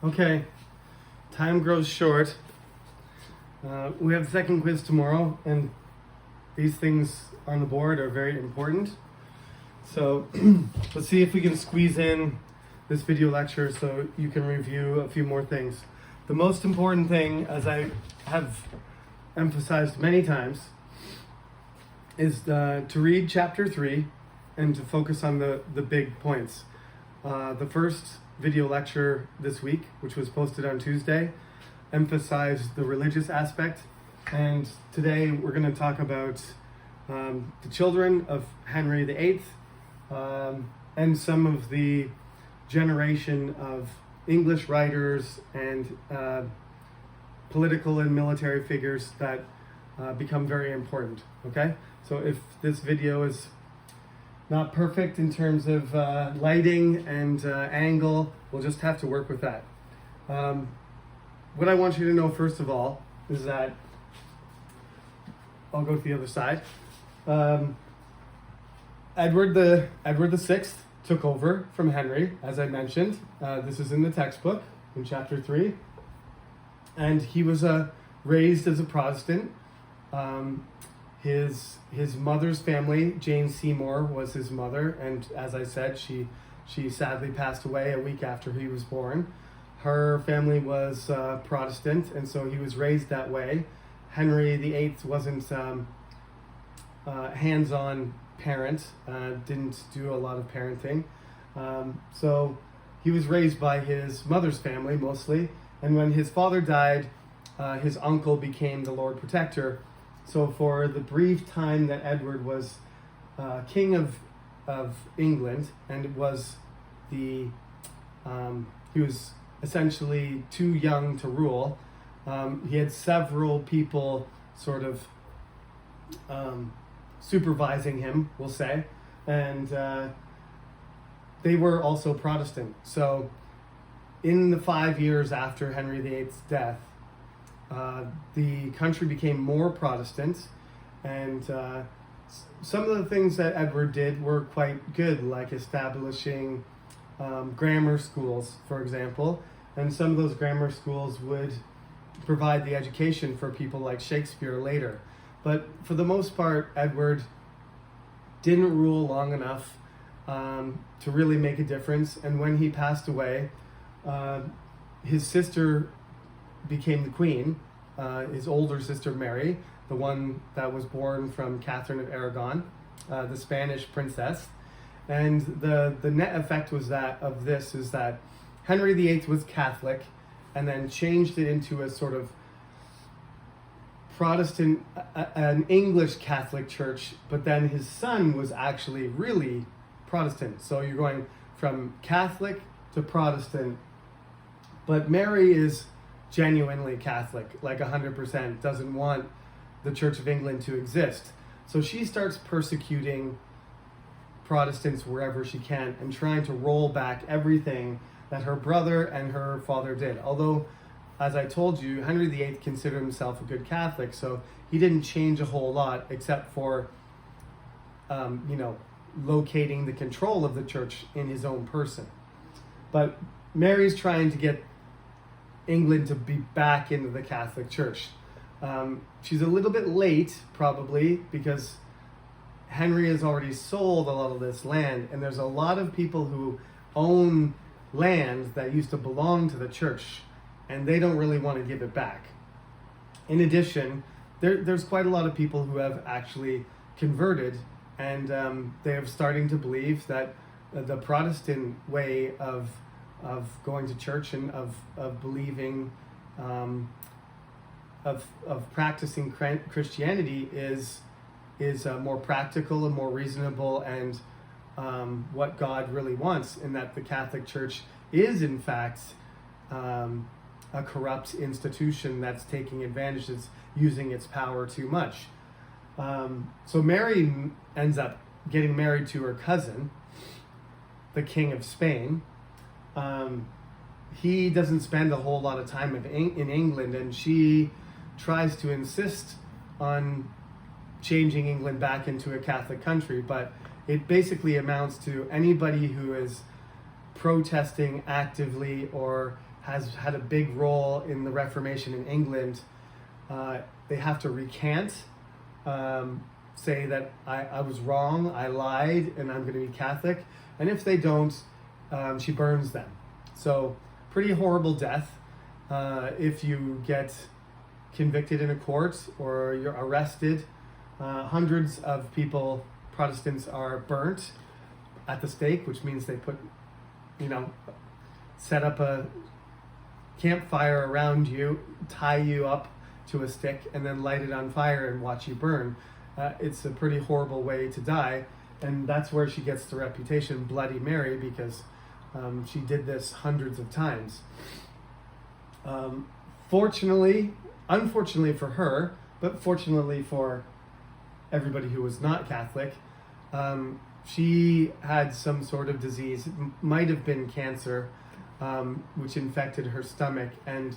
Okay, time grows short. We have the second quiz tomorrow, and these things on the board are very important. So let's see if we can squeeze in this video lecture so you can review a few more things. The most important thing, as I have emphasized many times, is to read chapter 3 and to focus on the big points. The first video lecture this week, which was posted on Tuesday, emphasized the religious aspect, and today we're going to talk about the children of Henry VIII and some of the generation of English writers and political and military figures that become very important. Okay, so if this video is not perfect in terms of lighting and angle, we'll just have to work with that. What I want you to know first of all is that, I'll go to the other side. Edward the Sixth took over from Henry, as I mentioned. This is in the textbook in chapter 3. And he was raised as a Protestant. His mother's family, Jane Seymour, was his mother, and as I said, she sadly passed away a week after he was born. Her family was Protestant, and so he was raised that way. Henry VIII wasn't hands-on parent, didn't do a lot of parenting. So he was raised by his mother's family mostly, and when his father died, his uncle became the Lord Protector. So for the brief time that Edward was king of England, and was he was essentially too young to rule, he had several people sort of supervising him, we'll say, and they were also Protestant. So in the 5 years after Henry VIII's death, the country became more Protestant, and some of the things that Edward did were quite good, like establishing grammar schools, for example, and some of those grammar schools would provide the education for people like Shakespeare later. But for the most part, Edward didn't rule long enough to really make a difference, and when he passed away, his sister became the queen, his older sister Mary, the one that was born from Catherine of Aragon, the Spanish princess. And the net effect was that Henry VIII was Catholic, and then changed it into a sort of Protestant, an English Catholic church, but then his son was actually really Protestant. So you're going from Catholic to Protestant, but Mary is genuinely Catholic, like 100%, doesn't want the Church of England to exist. So she starts persecuting Protestants wherever she can and trying to roll back everything that her brother and her father did. Although, as I told you, Henry VIII considered himself a good Catholic, so he didn't change a whole lot except for, locating the control of the church in his own person. But Mary's trying to get England to be back into the Catholic Church. She's a little bit late, probably, because Henry has already sold a lot of this land, and there's a lot of people who own land that used to belong to the church, and they don't really want to give it back. In addition, there's quite a lot of people who have actually converted, and they are starting to believe that the Protestant way of going to church and of believing, of practicing Christianity is more practical and more reasonable, and what God really wants, and that the Catholic Church is in fact a corrupt institution that's taking advantage, is using its power too much. So Mary ends up getting married to her cousin, the King of Spain. He doesn't spend a whole lot of time in England, and she tries to insist on changing England back into a Catholic country, but it basically amounts to anybody who is protesting actively or has had a big role in the Reformation in England, they have to recant, say that I was wrong, I lied, and I'm going to be Catholic. And if they don't, she burns them. So pretty horrible death. If you get convicted in a court or you're arrested, hundreds of people, Protestants, are burnt at the stake, which means they put, set up a campfire around you, tie you up to a stick, and then light it on fire and watch you burn. It's a pretty horrible way to die, and that's where she gets the reputation Bloody Mary, because she did this hundreds of times. Unfortunately for her, but fortunately for everybody who was not Catholic, she had some sort of disease. It might have been cancer, which infected her stomach, and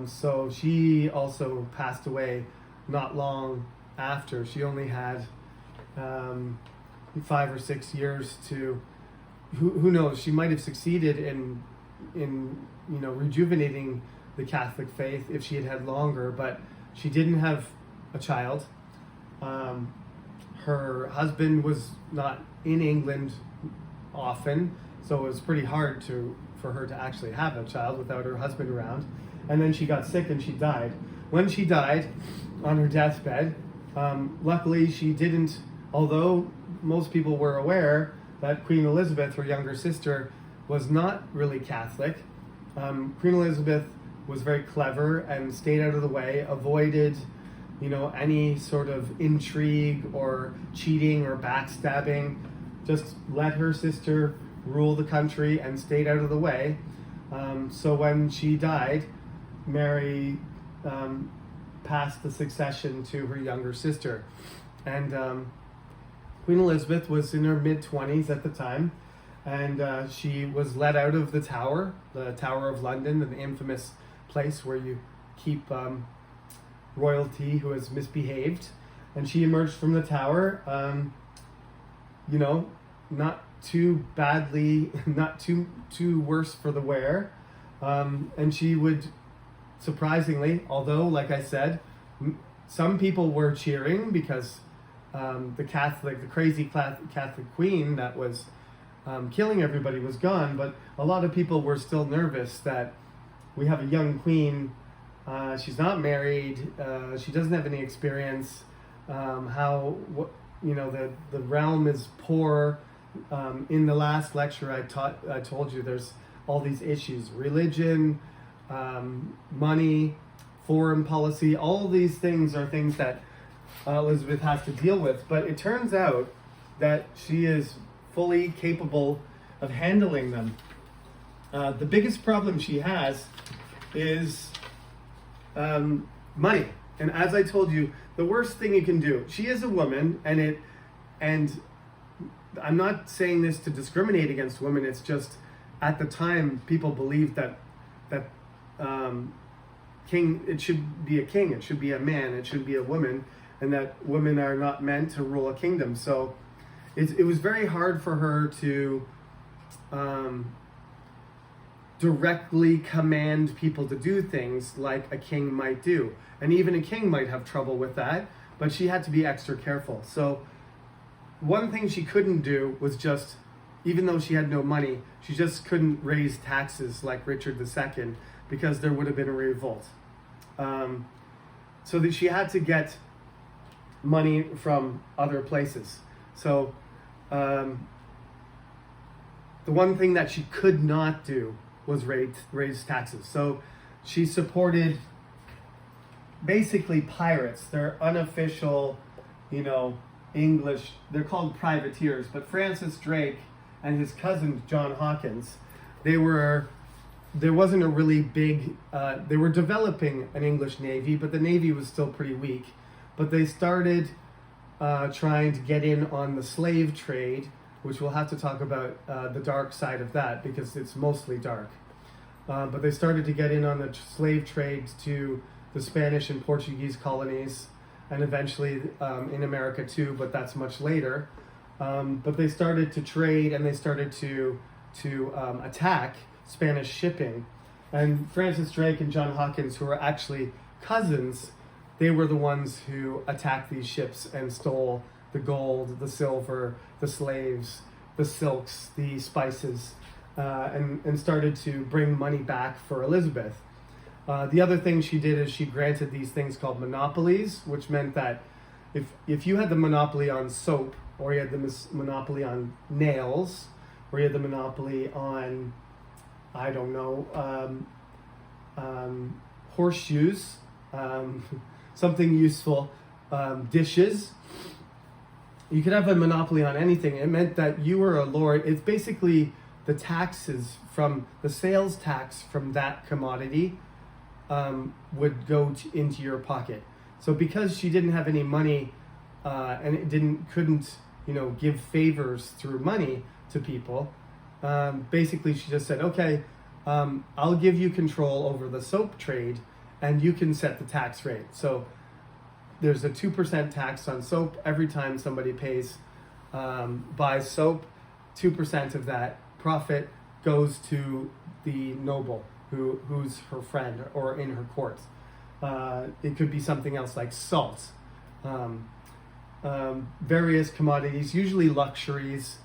so she also passed away not long after. She only had 5 or 6 years to, who knows, she might have succeeded in rejuvenating the Catholic faith if she had had longer, but she didn't have a child. Her husband was not in England often, so it was pretty hard for her to actually have a child without her husband around. And then she got sick and she died. When she died on her deathbed, luckily she didn't, although most people were aware that Queen Elizabeth, her younger sister, was not really Catholic. Queen Elizabeth was very clever and stayed out of the way, avoided any sort of intrigue or cheating or backstabbing, just let her sister rule the country and stayed out of the way. So when she died, Mary passed the succession to her younger sister. And Queen Elizabeth was in her mid-20s at the time, and she was let out of the Tower of London, the infamous place where you keep royalty who has misbehaved. And she emerged from the Tower, not too badly, not too worse for the wear. And she would, surprisingly, although, like I said, some people were cheering because the crazy Catholic queen that was killing everybody was gone, but a lot of people were still nervous that we have a young queen, she's not married, she doesn't have any experience, the realm is poor. In the last lecture I told you there's all these issues: religion, money, foreign policy. All these things are things that Elizabeth has to deal with, but it turns out that she is fully capable of handling them. The biggest problem she has is money. And as I told you, the worst thing you can do, she is a woman, and I'm not saying this to discriminate against women, it's just at the time people believed that king, it should be a king, it should be a man, it should be a woman, and that women are not meant to rule a kingdom. So it was very hard for her to directly command people to do things like a king might do. And even a king might have trouble with that, but she had to be extra careful. So one thing she couldn't do was just, even though she had no money, she just couldn't raise taxes like Richard II, because there would have been a revolt. So that she had to get money from other places. So the one thing that she could not do was raise taxes. So she supported basically pirates. They're unofficial, English, they're called privateers, but Francis Drake and his cousin John Hawkins, there wasn't a really big, they were developing an English navy, but the navy was still pretty weak. But they started trying to get in on the slave trade, which we'll have to talk about the dark side of that, because it's mostly dark. But they started to get in on the slave trade to the Spanish and Portuguese colonies, and eventually in America too, but that's much later. But they started to trade, and they started to to attack Spanish shipping. And Francis Drake and John Hawkins, who were actually cousins, they were the ones who attacked these ships and stole the gold, the silver, the slaves, the silks, the spices, and started to bring money back for Elizabeth. The other thing she did is she granted these things called monopolies, which meant that if you had the monopoly on soap, or you had the monopoly on nails, or you had the monopoly on, I don't know, horseshoes, something useful, dishes. You could have a monopoly on anything. It meant that you were a lord. It's basically the taxes from the sales tax from that commodity would go into your pocket. So because she didn't have any money and couldn't give favors through money to people, basically she just said, okay, I'll give you control over the soap trade and you can set the tax rate. So there's a 2% tax on soap every time somebody buys soap. 2% of that profit goes to the noble who's her friend or in her court. It could be something else like salt, various commodities, usually luxuries.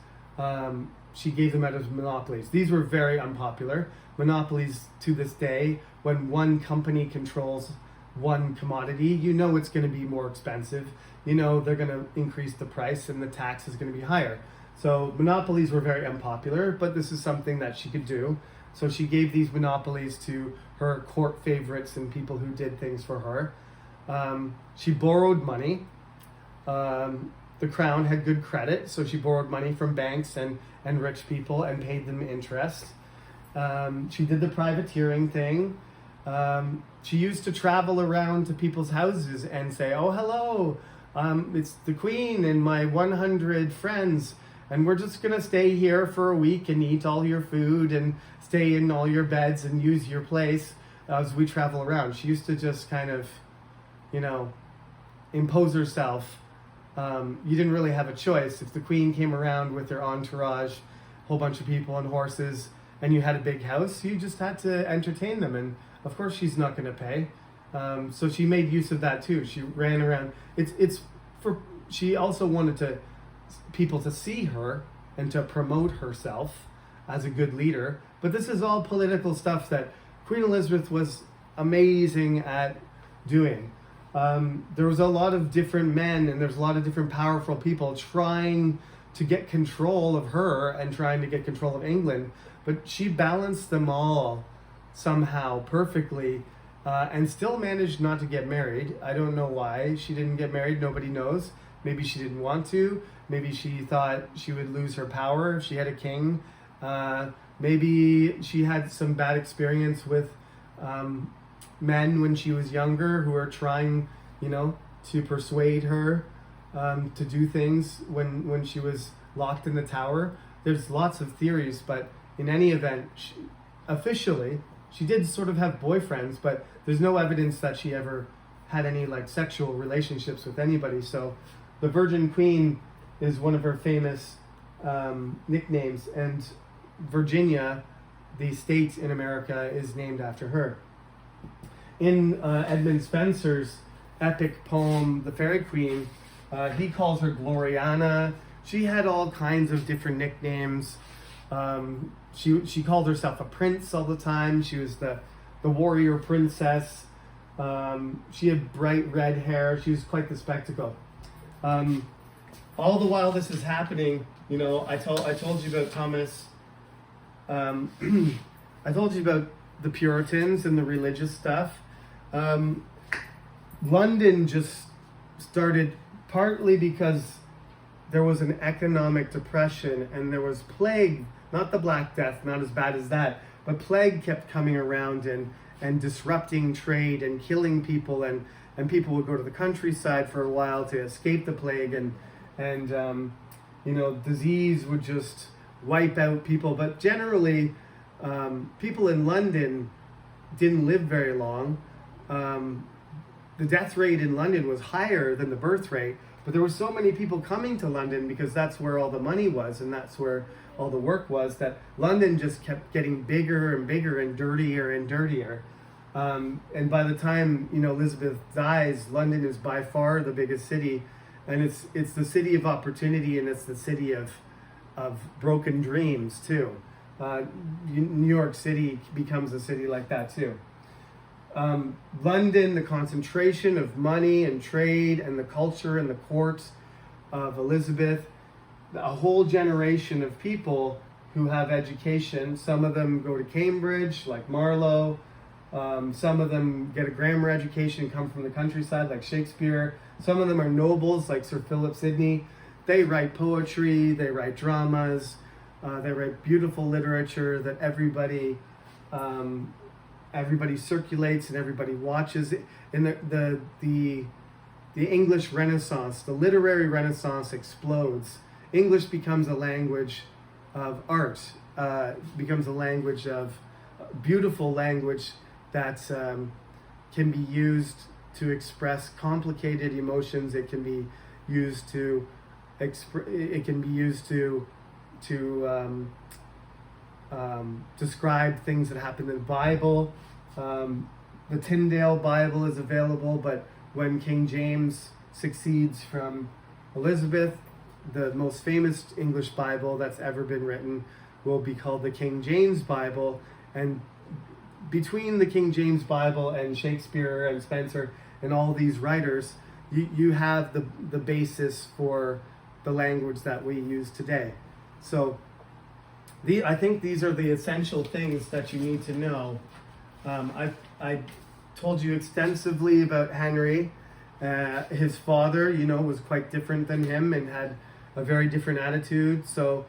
She gave them out as monopolies. These were very unpopular. Monopolies to this day, when one company controls one commodity, it's going to be more expensive. They're going to increase the price and the tax is going to be higher. So monopolies were very unpopular, but this is something that she could do. So she gave these monopolies to her court favorites and people who did things for her. She borrowed money. The crown had good credit, so she borrowed money from banks and rich people and paid them interest. She did the privateering thing. She used to travel around to people's houses and say, oh, hello, it's the Queen and my 100 friends, and we're just going to stay here for a week and eat all your food and stay in all your beds and use your place as we travel around. She used to just kind of, impose herself. You didn't really have a choice. If the Queen came around with her entourage, a whole bunch of people on horses, and you had a big house, you just had to entertain them. And of course she's not going to pay. So she made use of that too. She ran around. She also wanted people to see her and to promote herself as a good leader. But this is all political stuff that Queen Elizabeth was amazing at doing. There was a lot of different men and there's a lot of different powerful people trying to get control of her and trying to get control of England. But she balanced them all somehow perfectly and still managed not to get married. I don't know why she didn't get married. Nobody knows. Maybe she didn't want to. Maybe she thought she would lose her power if she had a king. Maybe she had some bad experience with men when she was younger who were trying, to persuade her to do things when she was locked in the tower. There's lots of theories, but in any event, officially, she did sort of have boyfriends, but there's no evidence that she ever had any sexual relationships with anybody. So the Virgin Queen is one of her famous nicknames, and Virginia, the state in America, is named after her. In Edmund Spenser's epic poem, The Fairy Queen, he calls her Gloriana. She had all kinds of different nicknames. She called herself a prince all the time. She was the warrior princess. She had bright red hair. She was quite the spectacle. All the while this is happening, I told you about Thomas. I told you about the Puritans and the religious stuff. London just started partly because there was an economic depression and there was plague, not the Black Death, not as bad as that, but plague kept coming around and disrupting trade and killing people, and people would go to the countryside for a while to escape the plague, and disease would just wipe out people. But generally, people in London didn't live very long. The death rate in London was higher than the birth rate, but there were so many people coming to London because that's where all the money was and that's where all the work was, that London just kept getting bigger and bigger and dirtier and dirtier. And by the time, Elizabeth dies, London is by far the biggest city, and it's the city of opportunity, and it's the city of broken dreams too. New York City becomes a city like that too. London, the concentration of money and trade and the culture and the court of Elizabeth, a whole generation of people who have education. Some of them go to Cambridge, like Marlowe. Some of them get a grammar education and come from the countryside, like Shakespeare. Some of them are nobles, like Sir Philip Sidney. They write poetry, they write dramas, they write beautiful literature that everybody circulates and everybody watches. And the English Renaissance, the literary Renaissance explodes. English becomes a language of art, becomes a language of beautiful language that can be used to express complicated emotions. It can be used to describe things that happen in the Bible. The Tyndale Bible is available, but when King James succeeds from Elizabeth, the most famous English Bible that's ever been written will be called the King James Bible. And between the King James Bible and Shakespeare and Spencer and all these writers, you have the basis for the language that we use today. So I think these are the essential things that you need to know. I told you extensively about Henry. His father, was quite different than him and had a very different attitude. So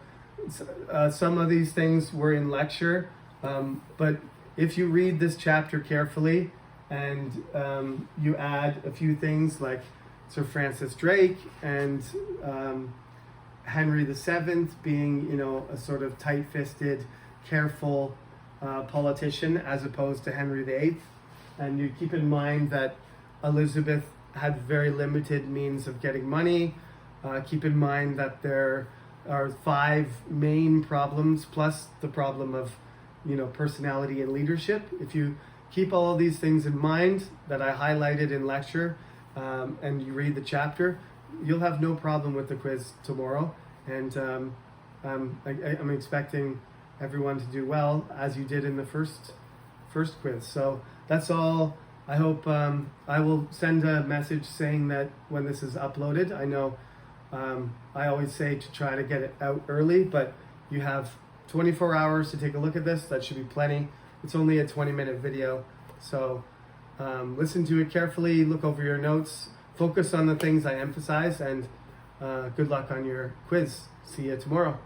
some of these things were in lecture, but if you read this chapter carefully and you add a few things like Sir Francis Drake and Henry VII being, a sort of tight-fisted, careful politician as opposed to Henry VIII, and you keep in mind that Elizabeth had very limited means of getting money. Keep in mind that there are 5 main problems plus the problem of personality and leadership. If you keep all of these things in mind that I highlighted in lecture, and you read the chapter, you'll have no problem with the quiz tomorrow. And I'm expecting everyone to do well as you did in the first quiz. So that's all. I hope I will send a message saying that when this is uploaded. I know I always say to try to get it out early, but you have 24 hours to take a look at this. That should be plenty. It's only a 20-minute video, so listen to it carefully, look over your notes, focus on the things I emphasize, and good luck on your quiz. See you tomorrow.